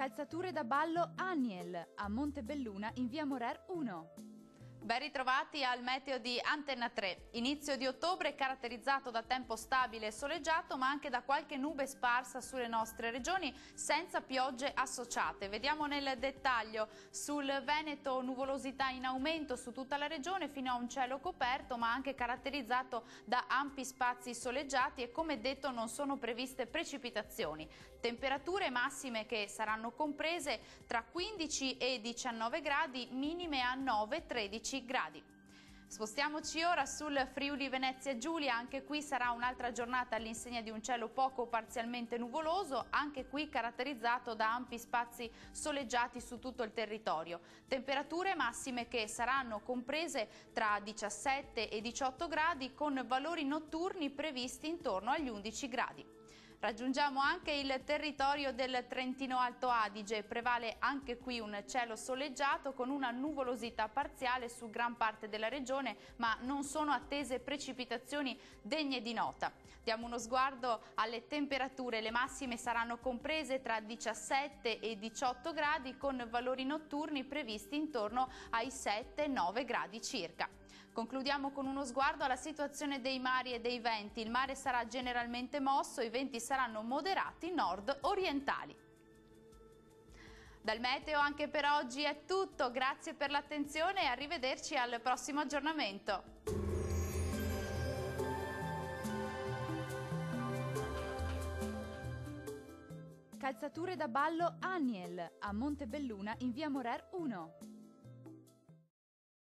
Calzature da ballo Aniel a Montebelluna in via Morer 1. Ben ritrovati al meteo di Antenna 3. Inizio di ottobre caratterizzato da tempo stabile e soleggiato, ma anche da qualche nube sparsa sulle nostre regioni senza piogge associate. Vediamo nel dettaglio: sul Veneto nuvolosità in aumento su tutta la regione fino a un cielo coperto, ma anche caratterizzato da ampi spazi soleggiati e, come detto, non sono previste precipitazioni. Temperature massime che saranno comprese tra 15 e 19 gradi, minime a 9-13 gradi. Spostiamoci ora sul Friuli Venezia Giulia. Anche qui sarà un'altra giornata all'insegna di un cielo poco o parzialmente nuvoloso, anche qui caratterizzato da ampi spazi soleggiati su tutto il territorio. Temperature massime che saranno comprese tra 17 e 18 gradi, con valori notturni previsti intorno agli 11 gradi. Raggiungiamo anche il territorio del Trentino Alto Adige. Prevale anche qui un cielo soleggiato con una nuvolosità parziale su gran parte della regione, ma non sono attese precipitazioni degne di nota. Diamo uno sguardo alle temperature. Le massime saranno comprese tra 17 e 18 gradi, con valori notturni previsti intorno ai 7-9 gradi circa. Concludiamo con uno sguardo alla situazione dei mari e dei venti. Il mare sarà generalmente mosso, i venti saranno moderati nord-orientali. Dal meteo anche per oggi è tutto, grazie per l'attenzione e arrivederci al prossimo aggiornamento. Calzature da ballo Aniel a Montebelluna in via Morer 1.